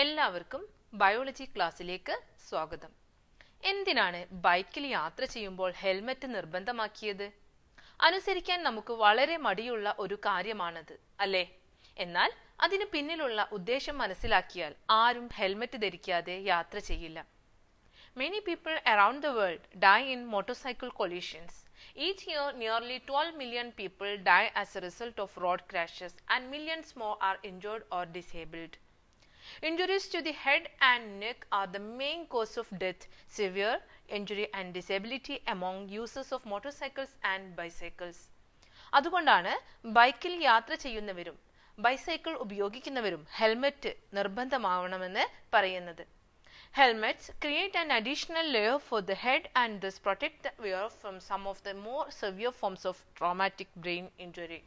എല്ലാവർക്കും ബയോളജി ക്ലാസ്സിലേക്ക് സ്വാഗതം. എന്തിനാണ് ബൈക്കിൽ യാത്ര ചെയ്യുമ്പോൾ ഹെൽമെറ്റ് നിർബന്ധമാക്കിയത്? അനുസരിക്കാൻ നമുക്ക് വളരെ മടിയുള്ള ഒരു കാര്യമാണത്, അല്ലേ? എന്നാൽ അതിന് പിന്നിലുള്ള ഉദ്ദേശം മനസ്സിലാക്കിയാൽ ആരും ഹെൽമെറ്റ് ധരിക്കാതെ യാത്ര ചെയ്യില്ല. Many people around the world die in motorcycle collisions. Each year, nearly 12 million people die as a result of road crashes, and millions more are injured or disabled. Injuries to the head and neck are the main cause of death, severe injury and disability among users of motorcycles and bicycles. അതുകൊണ്ടാണ് ബൈക്കിൽ യാത്ര ചെയ്യുന്നവരും bicycle ഉപയോഗിക്കുന്നവരും helmet നിർബന്ധമാവണമെന്ന് പറയുന്നത്. Helmets create an additional layer for the head and thus protect the wearer from some of the more severe forms of traumatic brain injury.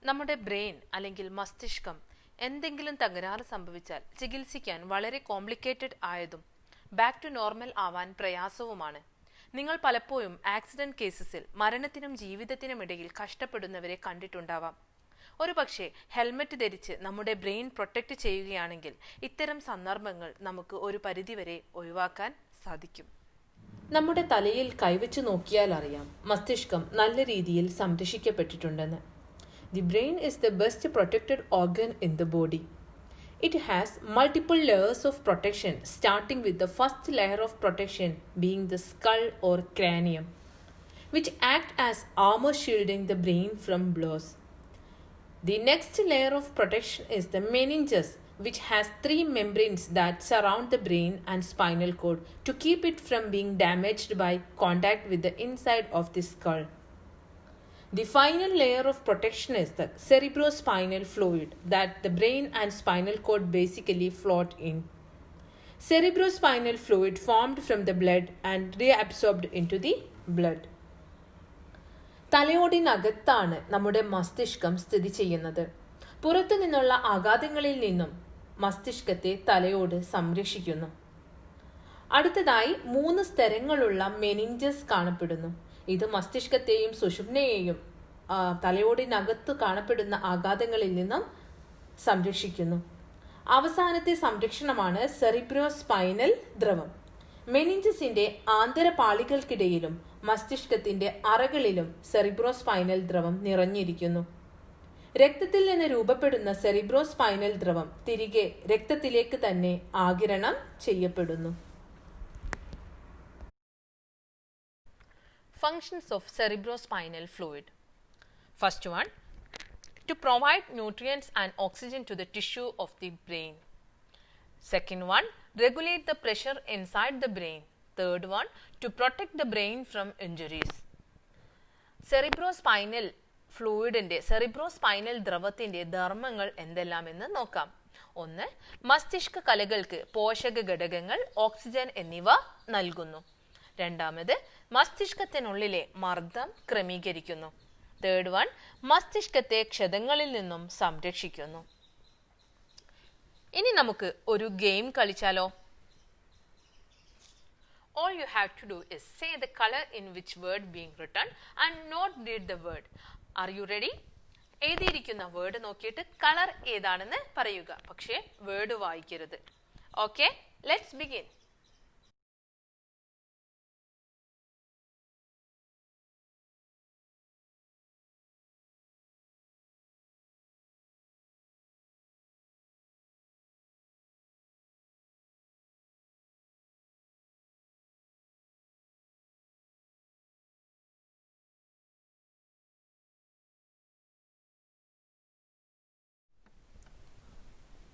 നമ്മുടെ brain അല്ലെങ്കിൽ മസ്തിഷ്കം എന്തെങ്കിലും തകരാറ് സംഭവിച്ചാൽ ചികിത്സിക്കാൻ വളരെ കോംപ്ലിക്കേറ്റഡ് ആയതും ബാക്ക് ടു നോർമൽ ആവാൻ പ്രയാസവുമാണ്. നിങ്ങൾ പലപ്പോഴും ആക്സിഡന്റ് കേസസിൽ മരണത്തിനും ജീവിതത്തിനും ഇടയിൽ കഷ്ടപ്പെടുന്നവരെ കണ്ടിട്ടുണ്ടാവാം. ഒരുപക്ഷെ ഹെൽമെറ്റ് ധരിച്ച് നമ്മുടെ ബ്രെയിൻ പ്രൊട്ടക്റ്റ് ചെയ്യുകയാണെങ്കിൽ ഇത്തരം സന്ദർഭങ്ങൾ നമുക്ക് ഒരു പരിധിവരെ ഒഴിവാക്കാൻ സാധിക്കും. നമ്മുടെ തലയിൽ കൈവച്ച് നോക്കിയാൽ അറിയാം മസ്തിഷ്കം നല്ല രീതിയിൽ സംരക്ഷിക്കപ്പെട്ടിട്ടുണ്ടെന്ന്. The brain is the best protected organ in the body. It has multiple layers of protection, starting with the first layer of protection being the skull or cranium, which act as armor shielding the brain from blows. The next layer of protection is the meninges, which has 3 membranes that surround the brain and spinal cord to keep it from being damaged by contact with the inside of the skull. The final layer of protection is the cerebrospinal fluid that the brain and spinal cord basically float in. Cerebrospinal fluid formed from the blood and reabsorbed into the blood. തലയോടിനകത്താണ് നമ്മുടെ മസ്തിഷ്കം സ്ഥിതി ചെയ്യുന്നത്. പുറത്തു നിന്നുള്ള ആഘാതങ്ങളിൽ നിന്നും മസ്തിഷ്കത്തെ തലയോട് സംരക്ഷിക്കുന്നു. അടുത്തതായി 3 സ്തരങ്ങളുള്ള meninges കാണപ്പെടുന്നു. ഇത് മസ്തിഷ്കത്തെയും സുഷുമ്നയെയും തലയോടിനകത്ത് കാണപ്പെടുന്ന ആഘാതങ്ങളിൽ നിന്നും സംരക്ഷിക്കുന്നു. അവസാനത്തെ സംരക്ഷണമാണ് സെറിബ്രോസ്പൈനൽ ദ്രവം. മെനിഞ്ചസിന്റെ ആന്തരപാളികൾക്കിടയിലും മസ്തിഷ്കത്തിന്റെ അറകളിലും സെറിബ്രോസ്പൈനൽ ദ്രവം നിറഞ്ഞിരിക്കുന്നു. രക്തത്തിൽ നിന്ന് രൂപപ്പെടുന്ന സെറിബ്രോസ്പൈനൽ ദ്രവം തിരികെ രക്തത്തിലേക്ക് തന്നെ ആഗിരണം ചെയ്യപ്പെടുന്നു. Functions of cerebrospinal fluid. First one, to provide nutrients and oxygen to the tissue of the brain. Second one, regulate the pressure inside the brain. Third one, to protect the brain from injuries. Cerebrospinal ഫ്ലൂയിഡിന്റെ cerebrospinal ദ്രവത്തിന്റെ ധർമ്മങ്ങൾ എന്തെല്ലാമെന്ന് നോക്കാം. 1. മസ്തിഷ്ക കലകൾക്ക് പോഷക ഘടകങ്ങൾ, oxygen എന്നിവ നൽകുന്നു. 2. മസ്തിഷ്കത്തിനുള്ളിലെ മർദ്ദം ക്രമീകരിക്കുന്നു. 3. മസ്തിഷ്കത്തെ ക്ഷതങ്ങളിൽ നിന്നും സംരക്ഷിക്കുന്നു. ഇനി നമുക്ക് ഒരു game കളിച്ചാലോ? All you have to do is say the color in which word being written and not read the word. Are you ready? എഴുതിയിരിക്കുന്ന വേർഡ് നോക്കിയിട്ട് കളർ ഏതാണെന്ന് പറയുക, പക്ഷേ വേർഡ് വായിക്കരുത്. Okay, let's begin.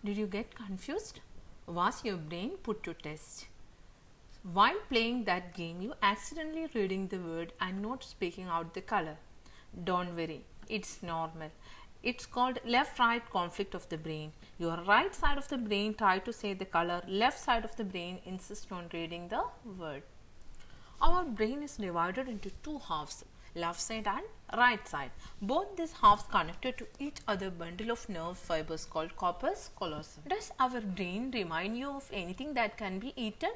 Did you get confused? Was your brain put to test? While playing that game, you accidentally reading the word and not speaking out the color. Don't worry, it's normal. It's called left-right conflict of the brain. Your right side of the brain try to say the color, left side of the brain insists on reading the word. Our brain is divided into 2 halves, left side and right side. Both these halves connected to each other bundle of nerve fibers called corpus callosum. Does our brain remind you of anything that can be eaten?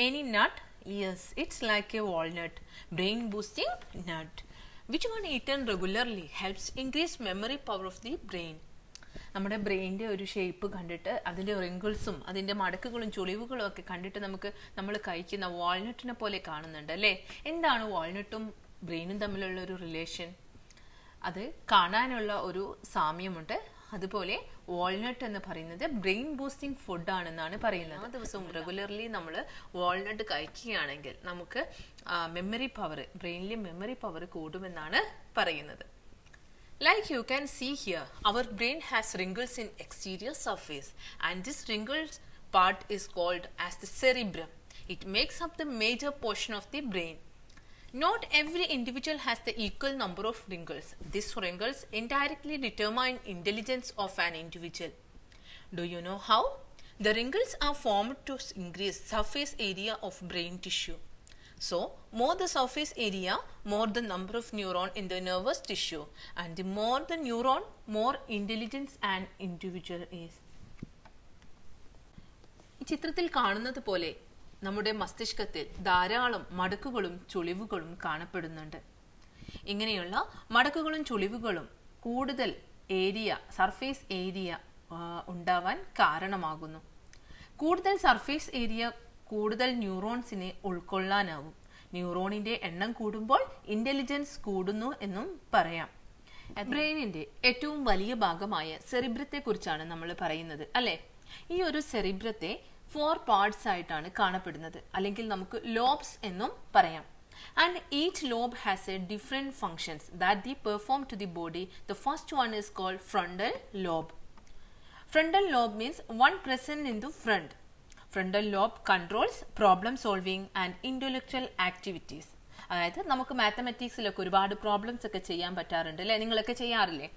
Any nut? Yes, it's like a walnut, brain boosting nut. Which one eaten regularly helps increase memory power of the brain? നമ്മുടെ ബ്രെയിനിൻ്റെ ഒരു shape കണ്ടിട്ട് അതിൻ്റെ റിങ്കിൾസും അതിൻ്റെ മടക്കുകളും ചുളിവുകളും ഒക്കെ കണ്ടിട്ട് നമ്മൾ കഴിക്കുന്ന വാൾനട്ടിനെ പോലെ കാണുന്നുണ്ട് അല്ലേ? എന്താണ് വാൾനട്ടും ബ്രെയിനും തമ്മിലുള്ള ഒരു റിലേഷൻ? അത് കാണാനുള്ള ഒരു സാമ്യമുണ്ട്. അതുപോലെ വാൾനട്ട് എന്ന് പറയുന്നത് ബ്രെയിൻ ബൂസ്റ്റിംഗ് ഫുഡ് ആണെന്നാണ് പറയുന്നത്. ദിവസവും റെഗുലർലി നമ്മൾ വാൾനട്ട് കഴിക്കുകയാണെങ്കിൽ നമുക്ക് മെമ്മറി പവർ, ബ്രെയിനിലെ മെമ്മറി പവർ കൂടുമെന്നാണ് പറയുന്നത്. Like you can see here, our brain has wrinkles in exterior surface, and this wrinkles part is called as the cerebrum. It makes up the major portion of the brain. Not every individual has the equal number of wrinkles. These wrinkles indirectly determine intelligence of an individual. Do you know how? The wrinkles are formed to increase surface area of brain tissue. So, more the surface area, more the number of neuron in the nervous tissue, and the more the neuron, more intelligence an individual is. ഈ ചിത്രത്തിൽ കാണുന്നത് പോലെ നമ്മുടെ മസ്തിഷ്കത്തിൽ ധാരാളം മടക്കുകളും ചുളിവുകളും കാണപ്പെടുന്നുണ്ട്. ഇങ്ങനെയുള്ള മടക്കുകളും ചുളിവുകളും കൂടുതൽ surface area ഉണ്ടാവാൻ കാരണമാകുന്നു. കൂടുതൽ സർഫേസ് ഏരിയ കൂടുതൽ ന്യൂറോൺസിനെ ഉൾക്കൊള്ളാനാവും. ന്യൂറോണിന്റെ എണ്ണം കൂടുമ്പോൾ ഇന്റലിജൻസ് കൂടുന്നു എന്നും പറയാം. ബ്രെയിനിന്റെ ഏറ്റവും വലിയ ഭാഗമായ സെറിബ്രത്തെ കുറിച്ചാണ് നമ്മൾ പറയുന്നത് അല്ലെ? ഈ ഒരു സെറിബ്രത്തെ 4 parts ആയിട്ടാണ് കാണപ്പെടുന്നത്, അല്ലെങ്കിൽ നമുക്ക് ലോബ്സ് എന്നും പറയാം. And each lobe has a different functions that they perform to the body. The first one is called frontal lobe. Frontal lobe means one present in the front. Frontal lobe controls problem solving and intellectual activities. അതായത് നമുക്ക് മാത്തമാറ്റിക്സിലൊക്കെ ഒരുപാട് problems ഒക്കെ ചെയ്യാൻ പറ്റാറുണ്ട് അല്ലേ? നിങ്ങളൊക്കെ ചെയ്യാറില്ലേ?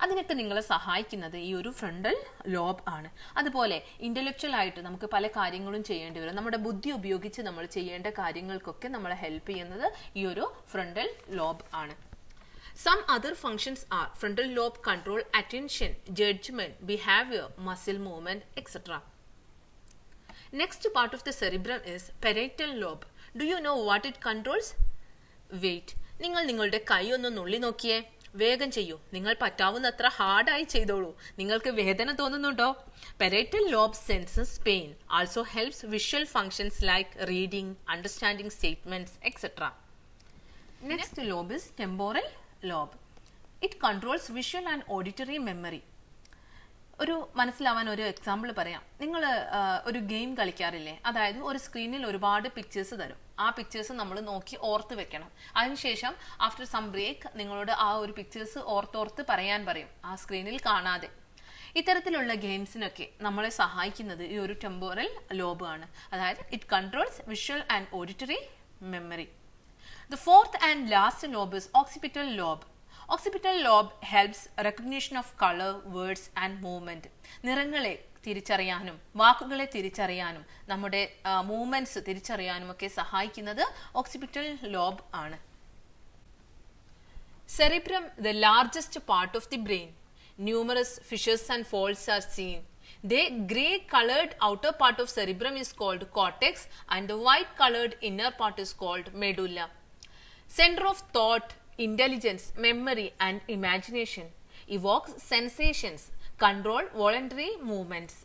അതിനൊക്കെ നിങ്ങളെ സഹായിക്കുന്നത് ഈ ഒരു ഫ്രണ്ടൽ ലോബ് ആണ്. അതുപോലെ ഇന്റലക്ച്വൽ ആയിട്ട് നമുക്ക് പല കാര്യങ്ങളും ചെയ്യേണ്ടി വരും. നമ്മുടെ ബുദ്ധി ഉപയോഗിച്ച് നമ്മൾ ചെയ്യേണ്ട കാര്യങ്ങൾക്കൊക്കെ നമ്മളെ ഹെൽപ്പ് ചെയ്യുന്നത് ഈ ഒരു ഫ്രണ്ടൽ ലോബ് ആണ്. Some other functions are frontal lobe control attention, judgment, behavior, muscle movement, etc. Next part of the cerebrum is parietal lobe. Do you know what it controls? Wait. നിങ്ങൾ നിങ്ങളുടെ കൈ ഒന്ന് നുള്ളി നോക്കിയേ. വേഗം ചെയ്യൂ. നിങ്ങൾ പറ്റാവുന്നത്ര ഹാർഡായി ചെയ്തോളൂ. നിങ്ങൾക്ക് വേദന തോന്നുന്നുണ്ടോ? Parietal lobe senses pain. Also helps visual functions like reading, understanding statements, etc. Next lobe is temporal lobe. It controls visual and auditory memory. ഒരു മനസ്സിലാവാൻ ഒരു എക്സാമ്പിൾ പറയാം. നിങ്ങൾ ഒരു ഗെയിം കളിക്കാറില്ലേ? അതായത് ഒരു സ്ക്രീനിൽ ഒരുപാട് പിക്ചേഴ്സ് തരും. ആ പിക്ചേഴ്സ് നമ്മൾ നോക്കി ഓർത്ത് വെക്കണം. അതിനുശേഷം ആഫ്റ്റർ സം ബ്രേക്ക് നിങ്ങളോട് ആ ഒരു പിക്ചേഴ്സ് ഓർത്തോർത്ത് പറയാൻ പറയും, ആ സ്ക്രീനിൽ കാണാതെ. ഇത്തരത്തിലുള്ള ഗെയിംസിനൊക്കെ നമ്മളെ സഹായിക്കുന്നത് ഈ ഒരു ടെമ്പോറൽ ലോബ് ആണ്. അതായത് it controls visual and auditory memory. The fourth and last lobe is occipital lobe. Occipital lobe helps recognition of color, words and movement. നിറങ്ങളെ തിരിച്ചറിയാനും വാക്കുകളെ തിരിച്ചറിയാനും നമ്മുടെ മൂവ്മെന്റ്സ് തിരിച്ചറിയാനും ഒക്കെ സഹായിക്കുന്നത് occipital lobe ആണ്. Cerebrum, the largest part of the brain. Numerous fissures and folds are seen. The grey colored outer part of cerebrum is called cortex and the white colored inner part is called medulla. Center of thought, intelligence, memory and imagination. Evokes sensations, control voluntary movements.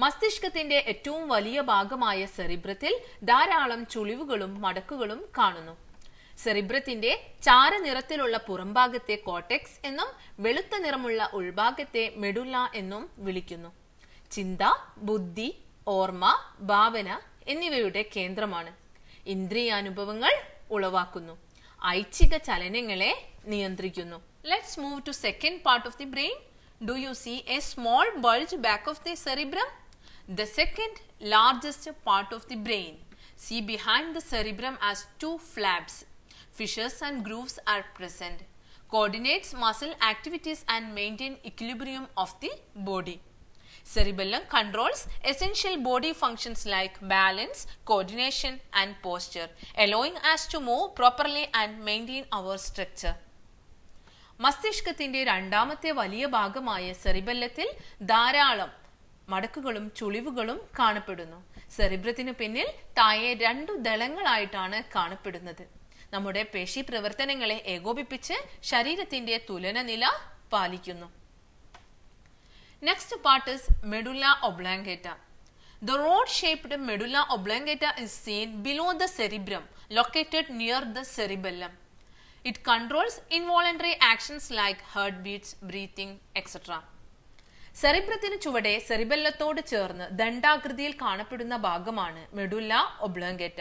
മസ്തിഷ്കത്തിന്റെ ഏറ്റവും വലിയ ഭാഗമായ സെറിബ്രത്തിൽ ധാരാളം ചുളിവുകളും മടക്കുകളും കാണുന്നു. സെറിബ്രത്തിന്റെ ചാരനിറത്തിലുള്ള പുറംഭാഗത്തെ cortex എന്നും വെളുത്ത നിറമുള്ള ഉൾഭാഗത്തെ medulla എന്നും വിളിക്കുന്നു. ചിന്ത, ബുദ്ധി, ഓർമ്മ, ഭാവന എന്നിവയുടെ കേന്ദ്രമാണ്. ഇന്ദ്രിയാനുഭവങ്ങൾ ഉളവാക്കുന്നു. ഐച്ഛിക ചലനങ്ങളെ നിയന്ത്രിക്കുന്നു. Let's move to second part of the brain. Do you see a small bulge back of the cerebrum? The second largest part of the brain. See behind the cerebrum as two flaps. Fissures and grooves are present. Coordinates muscle activities and maintain equilibrium of the body. Cerebellum controls essential body functions like balance, coordination and posture, allowing us to move properly and maintain our structure. മസ്തിഷ്കത്തിന്റെ രണ്ടാമത്തെ വലിയ ഭാഗമായ സെറിബെല്ലത്തിൽ ധാരാളം മടക്കുകളും ചുളിവുകളും കാണപ്പെടുന്നു. സെറിബ്രത്തിനു പിന്നിൽ താഴെ 2 ദളങ്ങളായിട്ടാണ് കാണപ്പെടുന്നത്. നമ്മുടെ പേശി പ്രവർത്തനങ്ങളെ ഏകോപിപ്പിച്ച് ശരീരത്തിന്റെ തുലന നില പാലിക്കുന്നു. Next part is medulla oblongata. The rod-shaped medulla oblongata is seen below the cerebrum, located near the cerebellum. It controls involuntary actions like heartbeats, breathing, etc. സെറിബ്രത്തിന് ചുവടെ സെറിബെല്ലത്തോട് ചേർന്ന് ദണ്ഡാകൃതിയിൽ കാണപ്പെടുന്ന ഭാഗമാണ് മെഡുല്ല ഒബ്ലോങ്കേറ്റ.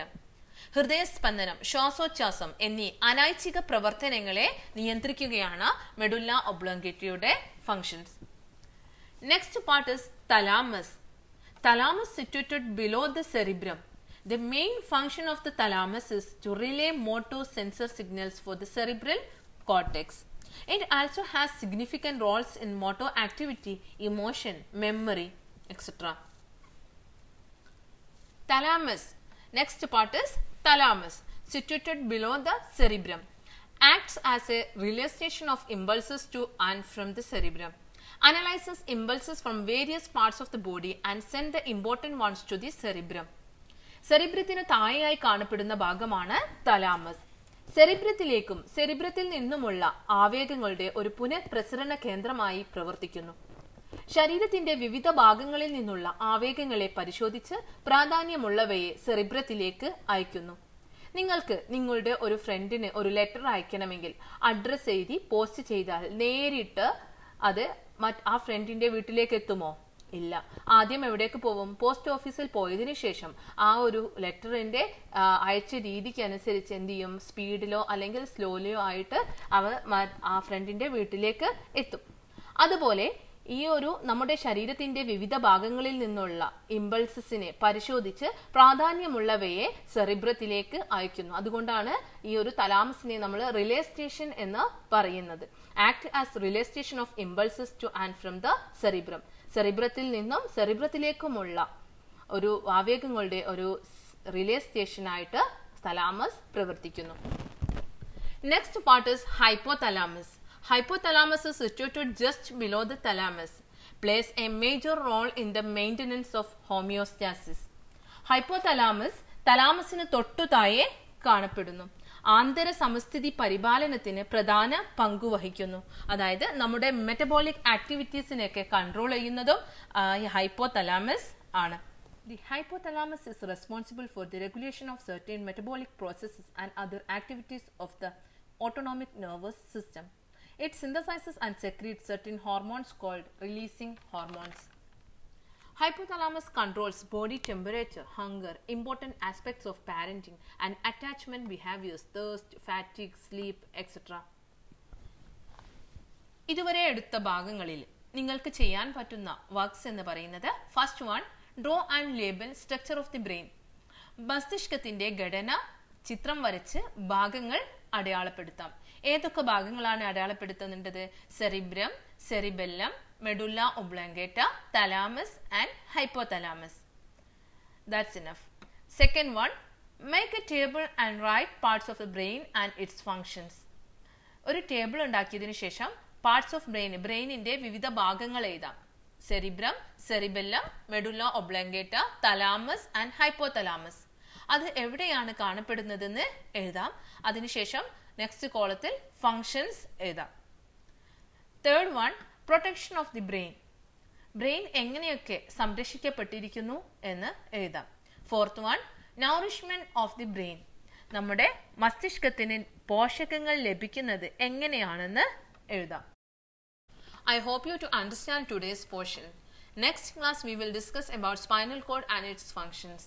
ഹൃദയസ്പന്ദനം, ശ്വാസോച്ഛ്വാസം എന്നീ അനൈച്ഛിക പ്രവർത്തനങ്ങളെ നിയന്ത്രിക്കുകയാണ് മെഡുല്ല ഒബ്ലോങ്കേറ്റയുടെ functions. Next part is thalamus. Thalamus situated below the cerebrum. The main function of the thalamus is to relay motor sensor signals for the cerebral cortex. It also has significant roles in motor activity, emotion, memory, etc. Thalamus. Next part is thalamus, situated below the cerebrum. Acts as a relay station of impulses to and from the cerebrum. Analyzes impulses from various parts of the body and send the important ones to the cerebrum. സെറിബ്രത്തിന് താഴെയായി കാണപ്പെടുന്ന ഭാഗമാണ് thalamus. സെറിബ്രത്തിലേക്കും സെറിബ്രത്തിൽ നിന്നുമുള്ള ആവേഗങ്ങളുടെ ഒരു പുനഃപ്രസരണ കേന്ദ്രമായി പ്രവർത്തിക്കുന്നു. ശരീരത്തിന്റെ വിവിധ ഭാഗങ്ങളിൽ നിന്നുള്ള ആവേഗങ്ങളെ പരിശോധിച്ച് പ്രാധാന്യമുള്ളവയെ സെറിബ്രത്തിലേക്ക് അയക്കുന്നു. നിങ്ങൾക്ക് നിങ്ങളുടെ ഒരു ഫ്രണ്ടിന് ഒരു ലെറ്റർ അയക്കണമെങ്കിൽ അഡ്രസ് എഴുതി പോസ്റ്റ് ചെയ്താൽ നേരിട്ട് അത് ആ ഫ്രണ്ടിന്റെ വീട്ടിലേക്ക് എത്തുമോ? ഇല്ല. ആദ്യം എവിടേക്ക് പോവും? പോസ്റ്റ് ഓഫീസിൽ പോയതിനു ശേഷം ആ ഒരു ലെറ്ററിന്റെ അയച്ച രീതിക്ക് അനുസരിച്ച് എന്ത് ചെയ്യും? സ്പീഡിലോ അല്ലെങ്കിൽ സ്ലോയിലോ ആയിട്ട് ആ ഫ്രണ്ടിന്റെ വീട്ടിലേക്ക് എത്തും. അതുപോലെ ഈ ഒരു നമ്മുടെ ശരീരത്തിന്റെ വിവിധ ഭാഗങ്ങളിൽ നിന്നുള്ള ഇമ്പൾസസിനെ പരിശോധിച്ച് പ്രാധാന്യമുള്ളവയെ സെറിബ്രത്തിലേക്ക് അയക്കുന്നു. അതുകൊണ്ടാണ് ഈ ഒരു തലാമസിനെ നമ്മൾ റിലേ സ്റ്റേഷൻ എന്ന് പറയുന്നത്. Act as relay station of impulses to and from the cerebrum. സെറിബ്രത്തിൽ നിന്നും സെറിബ്രത്തിലേക്കുമുള്ള ഒരു ആവേഗങ്ങളുടെ ഒരു റിലേ സ്റ്റേഷനായിട്ട് തലാമസ് പ്രവർത്തിക്കുന്നു. Next part is hypothalamus. Hypothalamus is situated just below the thalamus, plays a major role in the maintenance of homeostasis. Hypothalamus തലാമസിന് തൊട്ടു താഴെ കാണപ്പെടുന്നു. ആന്തര സമസ്ഥിതി പരിപാലനത്തിന് പ്രധാന പങ്കു വഹിക്കുന്നു. അതായത് നമ്മുടെ മെറ്റബോളിക് ആക്ടിവിറ്റീസിനെയൊക്കെ കൺട്രോൾ ചെയ്യുന്നതും ഹൈപ്പോതലാമസ് ആണ്. The hypothalamus is responsible for the regulation of certain metabolic processes and other activities of the autonomic nervous system. It synthesizes and secretes certain hormones called releasing hormones. Hypothalamus controls body temperature, hunger, important aspects of parenting and attachment behaviors, thirst, fatigue, sleep, etc. ഇതുവരെ എടുത്ത ഭാഗങ്ങളിൽ നിങ്ങൾക്ക് ചെയ്യാൻ പറ്റുന്ന works എന്ന് പറയുന്നത് first one, draw and label structure of the brain. മസ്തിഷ്കത്തിന്റെ ഘടന ചിത്രം വരച്ച് ഭാഗങ്ങൾ അടയാളപ്പെടുത്താം. ഏതൊക്കെ ഭാഗങ്ങളാണ് അടയാളപ്പെടുത്തേണ്ടത്? Cerebrum, cerebellum, medulla oblongata, thalamus and hypothalamus. That's enough. Second one, make a table and write parts of the brain and its functions. ഒരു ടേബിൾ ഉണ്ടാക്കിയതിനു ശേഷം പാർട്സ് ഓഫ് ബ്രെയിനിന്റെ വിവിധ ഭാഗങ്ങൾ എഴുതാം. Cerebrum, cerebellum, medulla oblongata, thalamus and hypothalamus. അത് എവിടെയാണ് കാണപ്പെടുന്നതെന്ന് എഴുതാം. അതിനുശേഷം നെക്സ്റ്റ് കോളത്തിൽ ഫങ്ഷൻസ് എഴുതാം. Third one, protection of the brain. Brain എങ്ങനെയൊക്കെ സംരക്ഷിക്കപ്പെട്ടിരിക്കുന്നു എന്ന് എഴുതാം. Fourth one, nourishment of the brain. നമ്മുടെ മസ്തിഷ്കത്തിന് പോഷകങ്ങൾ ലഭിക്കുന്നത് എങ്ങനെയാണെന്ന് എഴുതാം. I hope you to understand today's portion. Next class we will discuss about spinal cord and its functions.